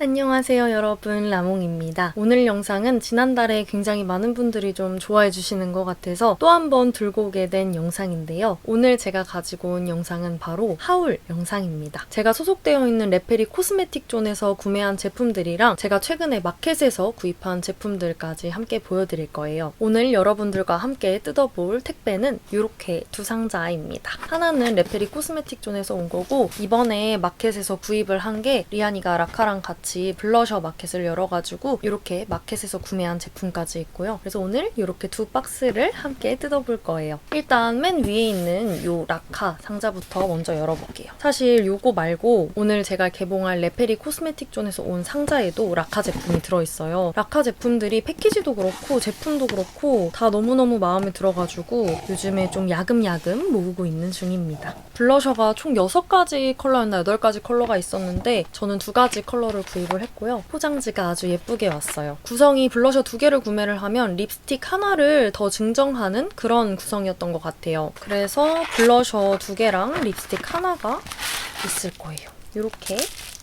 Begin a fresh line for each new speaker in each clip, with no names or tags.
안녕하세요 여러분, 라몽입니다. 오늘 영상은 지난달에 굉장히 많은 분들이 좀 좋아해 주시는 것 같아서 또 한 번 들고 오게 된 영상인데요. 오늘 제가 가지고 온 영상은 바로 하울 영상입니다. 제가 소속되어 있는 레페리 코스메틱 존에서 구매한 제품들이랑 제가 최근에 마켓에서 구입한 제품들까지 함께 보여드릴 거예요. 오늘 여러분들과 함께 뜯어볼 택배는 이렇게 두 상자입니다. 하나는 레페리 코스메틱 존에서 온 거고, 이번에 마켓에서 구입을 한 게 리안이가 라카랑 같이 블러셔 마켓을 열어가지고 이렇게 마켓에서 구매한 제품까지 있고요. 그래서 오늘 이렇게 두 박스를 함께 뜯어볼 거예요. 일단 맨 위에 있는 이 라카 상자부터 먼저 열어볼게요. 사실 요거 말고 오늘 제가 개봉할 레페리 코스메틱 존에서 온 상자에도 라카 제품이 들어있어요. 라카 제품들이 패키지도 그렇고 제품도 그렇고 다 너무너무 마음에 들어가지고 요즘에 좀 야금야금 모으고 있는 중입니다. 블러셔가 총 6가지 컬러였나 8가지 컬러가 있었는데 저는 2가지 컬러를 구입을 했고요. 포장지가 아주 예쁘게 왔어요. 구성이 블러셔 2개를 구매를 하면 립스틱 하나를 더 증정하는 그런 구성이었던 것 같아요. 그래서 블러셔 2개랑 립스틱 하나가 있을 거예요. 이렇게.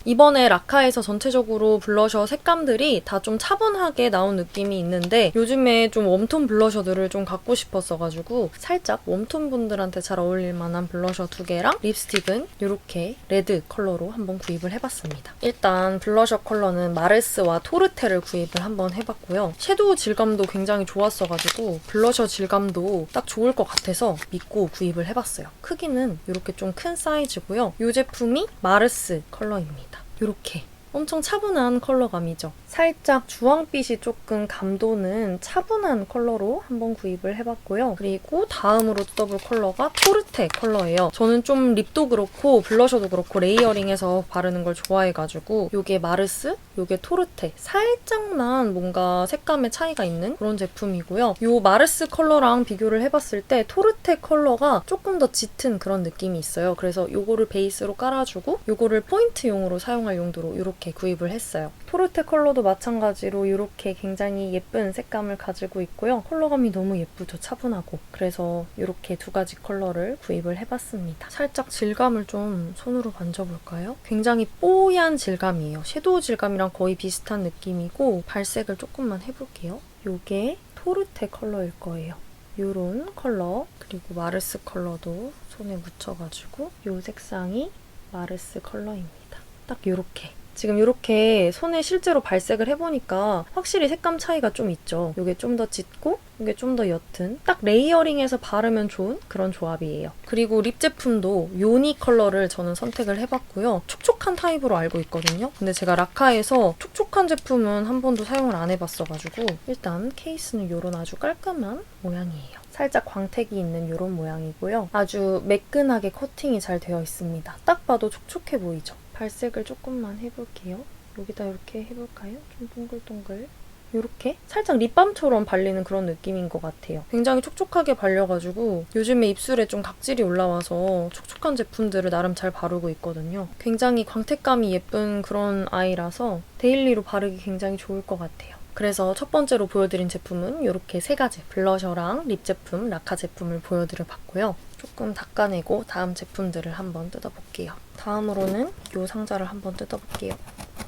이번에 라카에서 전체적으로 블러셔 색감들이 다 좀 차분하게 나온 느낌이 있는데 요즘에 좀 웜톤 블러셔들을 좀 갖고 싶었어가지고 살짝 웜톤 분들한테 잘 어울릴 만한 블러셔 2개랑 립스틱은 이렇게 레드 컬러로 한번 구입을 해봤습니다. 일단 블러셔 컬러는 마르스와 토르테를 구입을 한번 해봤고요. 섀도우 질감도 굉장히 좋았어가지고 블러셔 질감도 딱 좋을 것 같아서 믿고 구입을 해봤어요. 크기는 이렇게 좀 큰 사이즈고요. 이 제품이 마르스 컬러입니다. 이렇게 엄청 차분한 컬러감이죠. 살짝 주황빛이 조금 감도는 차분한 컬러로 한번 구입을 해봤고요. 그리고 다음으로 뜯어볼 컬러가 토르테 컬러예요. 저는 좀 립도 그렇고 블러셔도 그렇고 레이어링해서 바르는 걸 좋아해가지고 요게 마르스, 요게 토르테. 살짝만 뭔가 색감의 차이가 있는 그런 제품이고요. 요 마르스 컬러랑 비교를 해봤을 때 토르테 컬러가 조금 더 짙은 그런 느낌이 있어요. 그래서 요거를 베이스로 깔아주고 요거를 포인트용으로 사용할 용도로 이렇게 구입을 했어요. 토르테 컬러도 마찬가지로 이렇게 굉장히 예쁜 색감을 가지고 있고요. 컬러감이 너무 예쁘죠. 차분하고. 그래서 이렇게 2가지 컬러를 구입을 해봤습니다. 살짝 질감을 좀 손으로 만져볼까요? 굉장히 뽀얀 질감이에요. 섀도우 질감이랑 거의 비슷한 느낌이고 발색을 조금만 해볼게요. 이게 토르테 컬러일 거예요. 이런 컬러, 그리고 마르스 컬러도 손에 묻혀가지고 이 색상이 마르스 컬러입니다. 딱 이렇게. 지금 이렇게 손에 실제로 발색을 해보니까 확실히 색감 차이가 좀 있죠. 이게 좀 더 짙고 이게 좀 더 옅은 딱 레이어링해서 바르면 좋은 그런 조합이에요. 그리고 립 제품도 요니 컬러를 저는 선택을 해봤고요. 촉촉한 타입으로 알고 있거든요. 근데 제가 라카에서 촉촉한 제품은 한 번도 사용을 안 해봤어가지고 일단 케이스는 이런 아주 깔끔한 모양이에요. 살짝 광택이 있는 이런 모양이고요. 아주 매끈하게 커팅이 잘 되어 있습니다. 딱 봐도 촉촉해 보이죠? 발색을 조금만 해볼게요. 여기다 이렇게 해볼까요? 좀 동글동글. 이렇게 살짝 립밤처럼 발리는 그런 느낌인 것 같아요. 굉장히 촉촉하게 발려가지고 요즘에 입술에 좀 각질이 올라와서 촉촉한 제품들을 나름 잘 바르고 있거든요. 굉장히 광택감이 예쁜 그런 아이라서 데일리로 바르기 굉장히 좋을 것 같아요. 그래서 첫 번째로 보여드린 제품은 이렇게 3가지 블러셔랑 립 제품, 라카 제품을 보여드려봤고요. 조금 닦아내고 다음 제품들을 한번 뜯어볼게요. 다음으로는 이 상자를 한번 뜯어볼게요.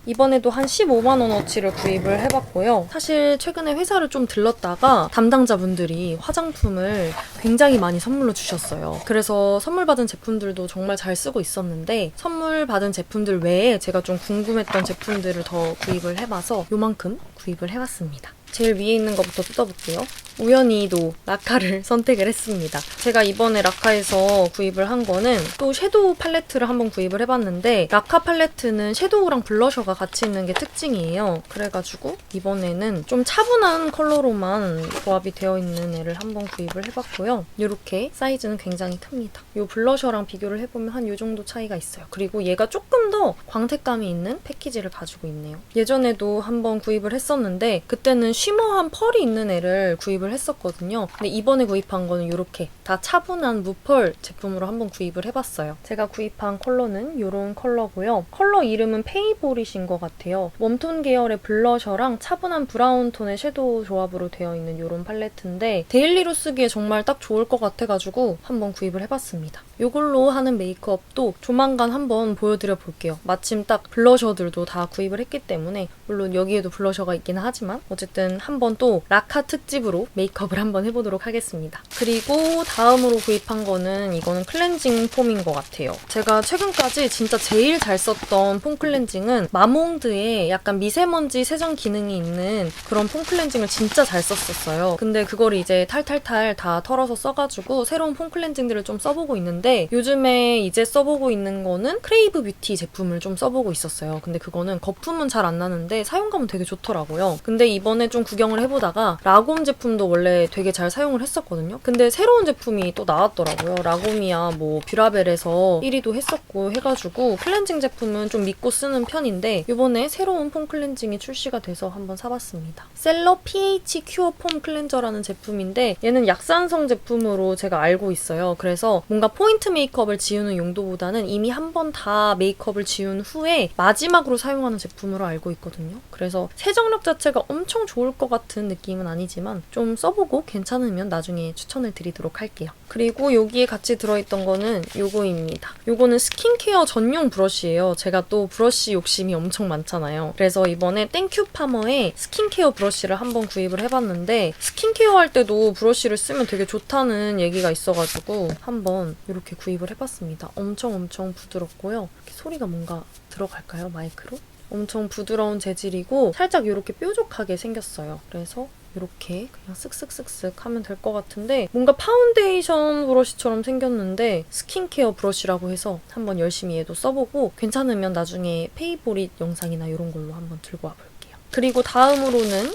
이번에도 한 15만원어치를 구입을 해봤고요. 사실 최근에 회사를 좀 들렀다가 담당자분들이 화장품을 굉장히 많이 선물로 주셨어요. 그래서 선물 받은 제품들도 정말 잘 쓰고 있었는데 선물 받은 제품들 외에 제가 좀 궁금했던 제품들을 더 구입을 해봐서 요만큼 구입을 해봤습니다. 제일 위에 있는 것부터 뜯어볼게요. 우연히도 라카를 선택을 했습니다. 제가 이번에 라카에서 구입을 한 거는 또 섀도우 팔레트를 한번 구입을 해봤는데 라카 팔레트는 섀도우랑 블러셔가 같이 있는 게 특징이에요. 그래가지고 이번에는 좀 차분한 컬러로만 조합이 되어 있는 애를 한번 구입을 해봤고요. 이렇게 사이즈는 굉장히 큽니다. 이 블러셔랑 비교를 해보면 한 이 정도 차이가 있어요. 그리고 얘가 조금 더 광택감이 있는 패키지를 가지고 있네요. 예전에도 한번 구입을 했었는데 그때는 쉬머한 펄이 있는 애를 구입을 구입을 했었거든요. 근데 이번에 구입한 거는 이렇게 다 차분한 무펄 제품으로 한번 구입을 해봤어요. 제가 구입한 컬러는 이런 컬러고요. 컬러 이름은 페이보릿인 것 같아요. 웜톤 계열의 블러셔랑 차분한 브라운 톤의 섀도우 조합으로 되어 있는 이런 팔레트인데 데일리로 쓰기에 정말 딱 좋을 것 같아가지고 한번 구입을 해봤습니다. 이걸로 하는 메이크업도 조만간 한번 보여드려 볼게요. 마침 딱 블러셔들도 다 구입을 했기 때문에 물론 여기에도 블러셔가 있긴 하지만 어쨌든 한번 또 라카 특집으로 메이크업을 한번 해보도록 하겠습니다. 그리고 다음으로 구입한 거는 이거는 클렌징 폼인 것 같아요. 제가 최근까지 진짜 제일 잘 썼던 폼 클렌징은 마몽드의 약간 미세먼지 세정 기능이 있는 그런 폼 클렌징을 진짜 잘 썼었어요. 근데 그걸 이제 탈탈탈 다 털어서 써가지고 새로운 폼 클렌징들을 좀 써보고 있는데 요즘에 이제 써보고 있는 거는 크레이브 뷰티 제품을 좀 써보고 있었어요. 근데 그거는 거품은 잘 안 나는데 사용감은 되게 좋더라고요. 근데 이번에 좀 구경을 해보다가 라곰 제품도 원래 되게 잘 사용을 했었거든요. 근데 새로운 제품이 또 나왔더라고요. 라곰이야 뭐 뷰라벨에서 1위도 했었고 해가지고 클렌징 제품은 좀 믿고 쓰는 편인데 이번에 새로운 폼 클렌징이 출시가 돼서 한번 사봤습니다. 셀러 pH 큐어 폼 클렌저라는 제품인데 얘는 약산성 제품으로 제가 알고 있어요. 그래서 뭔가 포인트 메이크업을 지우는 용도보다는 이미 한 번 다 메이크업을 지운 후에 마지막으로 사용하는 제품으로 알고 있거든요. 그래서 세정력 자체가 엄청 좋을 것 같은 느낌은 아니지만 좀 써보고 괜찮으면 나중에 추천을 드리도록 할게요. 그리고 여기에 같이 들어있던 거는 요거입니다. 요거는 스킨케어 전용 브러쉬예요. 제가 또 브러쉬 욕심이 엄청 많잖아요. 그래서 이번에 땡큐 파머의 스킨케어 브러쉬를 한번 구입을 해봤는데 스킨케어 할 때도 브러쉬를 쓰면 되게 좋다는 얘기가 있어가지고 한번 이렇게 구입을 해봤습니다. 엄청 부드럽고요. 이렇게 소리가 뭔가 들어갈까요? 마이크로? 엄청 부드러운 재질이고 살짝 이렇게 뾰족하게 생겼어요. 그래서 이렇게 그냥 쓱쓱쓱쓱 하면 될 것 같은데 뭔가 파운데이션 브러쉬처럼 생겼는데 스킨케어 브러쉬라고 해서 한번 열심히 얘도 써보고 괜찮으면 나중에 페이보릿 영상이나 이런 걸로 한번 들고 와볼게요. 그리고 다음으로는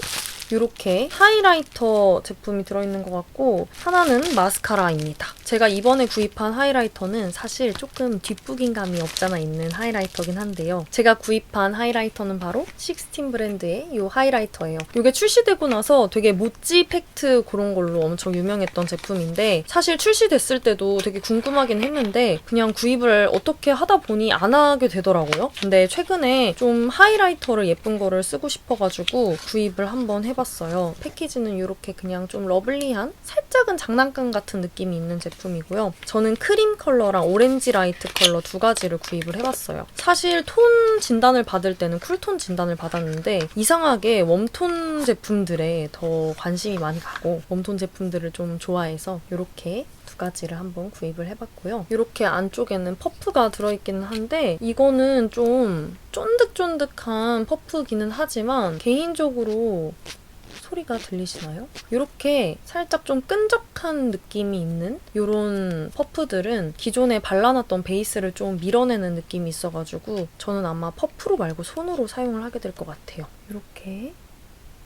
이렇게 하이라이터 제품이 들어있는 것 같고 하나는 마스카라입니다. 제가 이번에 구입한 하이라이터는 사실 조금 뒷북인감이 없잖아 있는 하이라이터긴 한데요. 제가 구입한 하이라이터는 바로 식스틴 브랜드의 이 하이라이터예요. 이게 출시되고 나서 되게 모찌 팩트 그런 걸로 엄청 유명했던 제품인데 사실 출시됐을 때도 되게 궁금하긴 했는데 그냥 구입을 어떻게 하다 보니 안 하게 되더라고요. 근데 최근에 좀 하이라이터를 예쁜 거를 쓰고 싶어가지고 구입을 한번 해봤어요. 패키지는 이렇게 그냥 좀 러블리한 살짝은 장난감 같은 느낌이 있는 제품이고요. 저는 크림 컬러랑 오렌지 라이트 컬러 두 가지를 구입을 해봤어요. 사실 톤 진단을 받을 때는 쿨톤 진단을 받았는데 이상하게 웜톤 제품들에 더 관심이 많이 가고 웜톤 제품들을 좀 좋아해서 이렇게 두 가지를 한번 구입을 해봤고요. 이렇게 안쪽에는 퍼프가 들어있기는 한데 이거는 좀 쫀득쫀득한 퍼프기는 하지만 개인적으로 소리가 들리시나요? 이렇게 살짝 좀 끈적한 느낌이 있는 이런 퍼프들은 기존에 발라놨던 베이스를 좀 밀어내는 느낌이 있어가지고 저는 아마 퍼프로 말고 손으로 사용을 하게 될 것 같아요. 이렇게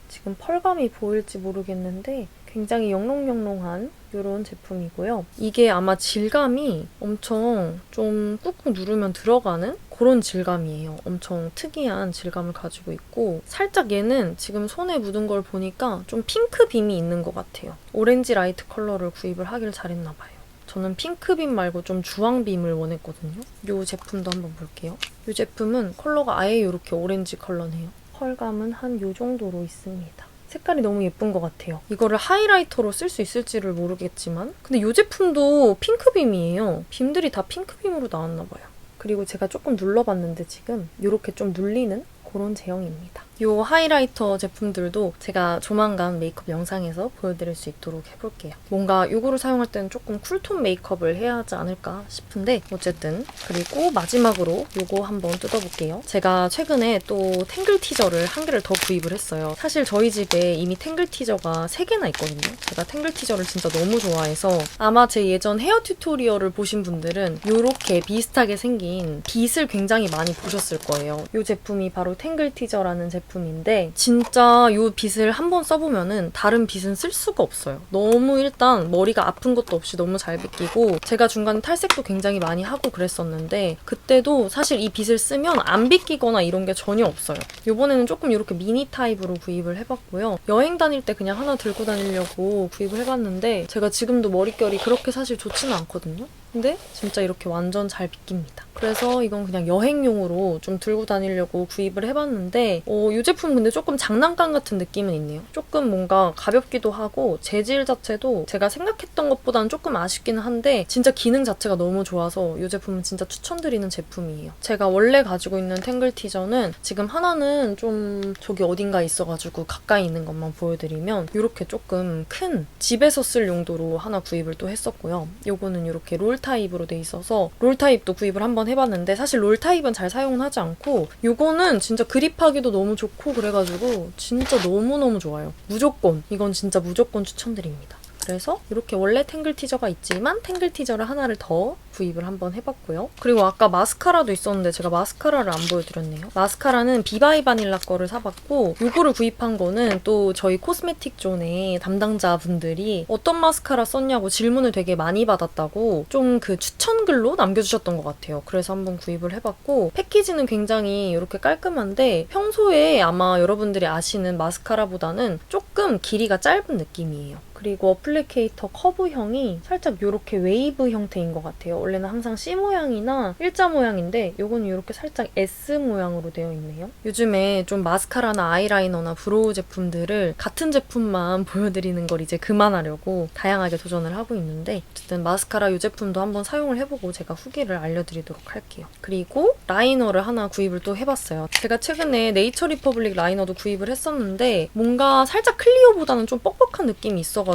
지금 펄감이 보일지 모르겠는데 굉장히 영롱영롱한 이런 제품이고요. 이게 아마 질감이 엄청 좀 꾹꾹 누르면 들어가는 그런 질감이에요. 엄청 특이한 질감을 가지고 있고 살짝 얘는 지금 손에 묻은 걸 보니까 좀 핑크빔이 있는 것 같아요. 오렌지 라이트 컬러를 구입을 하길 잘했나 봐요. 저는 핑크빔 말고 좀 주황빔을 원했거든요. 이 제품도 한번 볼게요. 이 제품은 컬러가 아예 이렇게 오렌지 컬러네요. 펄감은 한 이 정도로 있습니다. 색깔이 너무 예쁜 것 같아요. 이거를 하이라이터로 쓸 수 있을지를 모르겠지만 근데 이 제품도 핑크빔이에요. 빔들이 다 핑크빔으로 나왔나 봐요. 그리고 제가 조금 눌러봤는데 지금 이렇게 좀 눌리는 그런 제형입니다. 이 하이라이터 제품들도 제가 조만간 메이크업 영상에서 보여드릴 수 있도록 해볼게요. 뭔가 이거를 사용할 때는 조금 쿨톤 메이크업을 해야 하지 않을까 싶은데 어쨌든 그리고 마지막으로 이거 한번 뜯어볼게요. 제가 최근에 또 탱글 티저를 한 개를 더 구입을 했어요. 사실 저희 집에 이미 탱글 티저가 3개나 있거든요. 제가 탱글 티저를 진짜 너무 좋아해서 아마 제 예전 헤어 튜토리얼을 보신 분들은 이렇게 비슷하게 생긴 빗을 굉장히 많이 보셨을 거예요. 이 제품이 바로 탱글 티저라는 제품 제품인데 진짜 이 빗을 한번 써보면은 다른 빗은 쓸 수가 없어요. 너무 일단 머리가 아픈 것도 없이 너무 잘 빗기고 제가 중간에 탈색도 굉장히 많이 하고 그랬었는데 그때도 사실 이 빗을 쓰면 안 빗기거나 이런 게 전혀 없어요. 이번에는 조금 이렇게 미니 타입으로 구입을 해봤고요. 여행 다닐 때 그냥 하나 들고 다니려고 구입을 해봤는데 제가 지금도 머릿결이 그렇게 사실 좋지는 않거든요. 근데 진짜 이렇게 완전 잘 빗깁니다. 그래서 이건 그냥 여행용으로 좀 들고 다니려고 구입을 해봤는데 이 제품 근데 조금 장난감 같은 느낌은 있네요. 조금 뭔가 가볍기도 하고 재질 자체도 제가 생각했던 것보다는 조금 아쉽기는 한데 진짜 기능 자체가 너무 좋아서 이 제품은 진짜 추천드리는 제품이에요. 제가 원래 가지고 있는 탱글 티저는 지금 하나는 좀 저기 어딘가에 있어가지고 가까이 있는 것만 보여드리면 이렇게 조금 큰 집에서 쓸 용도로 하나 구입을 또 했었고요. 요거는 이렇게 롤 타입으로 돼 있어서 롤 타입도 구입을 한번 해봤는데 사실 롤 타입은 잘 사용은 하지 않고 요거는 진짜 그립하기도 너무 좋고 그래가지고 진짜 너무너무 좋아요. 무조건 이건 진짜 무조건 추천드립니다. 그래서 이렇게 원래 탱글 티저가 있지만 탱글 티저를 하나를 더 구입을 한번 해봤고요. 그리고 아까 마스카라도 있었는데 제가 마스카라를 안 보여드렸네요. 마스카라는 비바이 바닐라 거를 사봤고 요거를 구입한 거는 또 저희 코스메틱 존의 담당자분들이 어떤 마스카라 썼냐고 질문을 되게 많이 받았다고 좀 그 추천글로 남겨주셨던 것 같아요. 그래서 한번 구입을 해봤고 패키지는 굉장히 이렇게 깔끔한데 평소에 아마 여러분들이 아시는 마스카라보다는 조금 길이가 짧은 느낌이에요. 그리고 어플리케이터 커브형이 살짝 이렇게 웨이브 형태인 것 같아요. 원래는 항상 C 모양이나 일자 모양인데 이건 이렇게 살짝 S 모양으로 되어 있네요. 요즘에 좀 마스카라나 아이라이너나 브로우 제품들을 같은 제품만 보여드리는 걸 이제 그만하려고 다양하게 도전을 하고 있는데 어쨌든 마스카라 이 제품도 한번 사용을 해보고 제가 후기를 알려드리도록 할게요. 그리고 라이너를 하나 구입을 또 해봤어요. 제가 최근에 네이처 리퍼블릭 라이너도 구입을 했었는데 뭔가 살짝 클리오보다는 좀 뻑뻑한 느낌이 있어가지고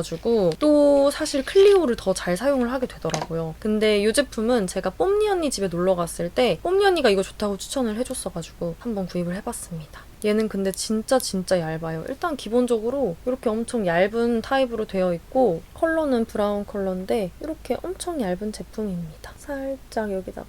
또 사실 클리오를 더 잘 사용을 하게 되더라고요. 근데 이 제품은 제가 뽐니 언니 집에 놀러 갔을 때 뽐니 언니가 이거 좋다고 추천을 해줬어가지고 한번 구입을 해봤습니다. 얘는 근데 진짜 얇아요. 일단 기본적으로 이렇게 엄청 얇은 타입으로 되어 있고 컬러는 브라운 컬러인데 이렇게 엄청 얇은 제품입니다. 살짝 여기다가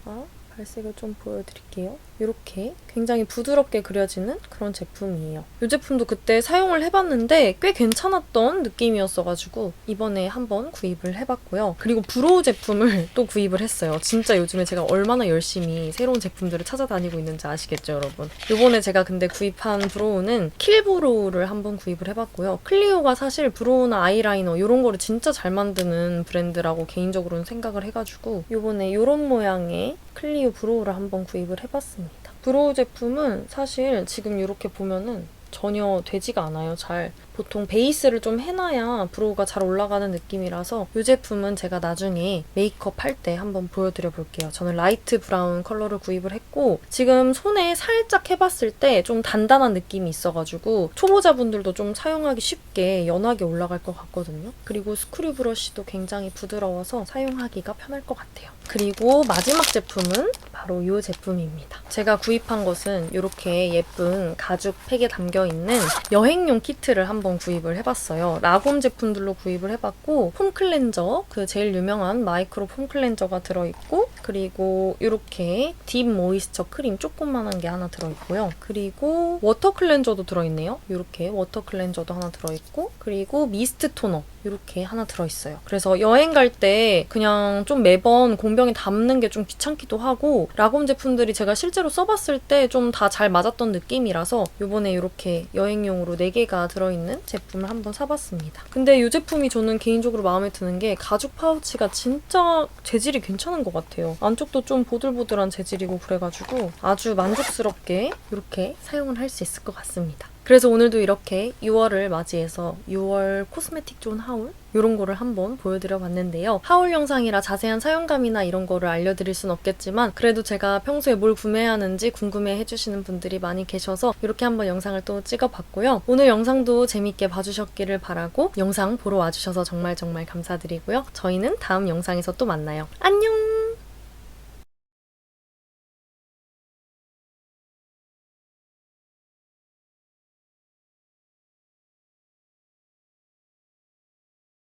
발색을 좀 보여드릴게요. 이렇게 굉장히 부드럽게 그려지는 그런 제품이에요. 이 제품도 그때 사용을 해봤는데 꽤 괜찮았던 느낌이었어가지고 이번에 한번 구입을 해봤고요. 그리고 브로우 제품을 또 구입을 했어요. 진짜 요즘에 제가 얼마나 열심히 새로운 제품들을 찾아다니고 있는지 아시겠죠, 여러분? 이번에 제가 근데 구입한 브로우는 킬 브로우를 한번 구입을 해봤고요. 클리오가 사실 브로우나 아이라이너 이런 거를 진짜 잘 만드는 브랜드라고 개인적으로는 생각을 해가지고 이번에 이런 모양의 클리오 브로우를 한번 구입을 해봤습니다. 브로우 제품은 사실 지금 이렇게 보면은 전혀 되지가 않아요. 잘 보통 베이스를 좀 해놔야 브로우가 잘 올라가는 느낌이라서 이 제품은 제가 나중에 메이크업 할 때 한번 보여드려 볼게요. 저는 라이트 브라운 컬러를 구입을 했고 지금 손에 살짝 해봤을 때 좀 단단한 느낌이 있어가지고 초보자분들도 좀 사용하기 쉽게 연하게 올라갈 것 같거든요. 그리고 스크류 브러쉬도 굉장히 부드러워서 사용하기가 편할 것 같아요. 그리고 마지막 제품은 바로 이 제품입니다. 제가 구입한 것은 이렇게 예쁜 가죽 팩에 담겨있는 여행용 키트를 한번 구입을 해봤어요. 라곰 제품들로 구입을 해봤고 폼 클렌저, 그 제일 유명한 마이크로 폼 클렌저가 들어있고 그리고 이렇게 딥 모이스처 크림 조그만한 게 하나 들어있고요. 그리고 워터 클렌저도 들어있네요. 이렇게 워터 클렌저도 하나 들어있고 그리고 미스트 토너 이렇게 하나 들어있어요. 그래서 여행 갈 때 그냥 좀 매번 공병에 담는 게 좀 귀찮기도 하고 라곰 제품들이 제가 실제로 써봤을 때 좀 다 잘 맞았던 느낌이라서 이번에 이렇게 여행용으로 4개가 들어있는 제품을 한번 사봤습니다. 근데 이 제품이 저는 개인적으로 마음에 드는 게 가죽 파우치가 진짜 재질이 괜찮은 것 같아요. 안쪽도 좀 보들보들한 재질이고 그래가지고 아주 만족스럽게 이렇게 사용을 할 수 있을 것 같습니다. 그래서 오늘도 이렇게 6월을 맞이해서 6월 코스메틱 존 하울 이런 거를 한번 보여드려 봤는데요. 하울 영상이라 자세한 사용감이나 이런 거를 알려드릴 순 없겠지만 그래도 제가 평소에 뭘 구매하는지 궁금해 해주시는 분들이 많이 계셔서 이렇게 한번 영상을 또 찍어봤고요. 오늘 영상도 재밌게 봐주셨기를 바라고 영상 보러 와주셔서 정말 감사드리고요. 저희는 다음 영상에서 또 만나요. 안녕!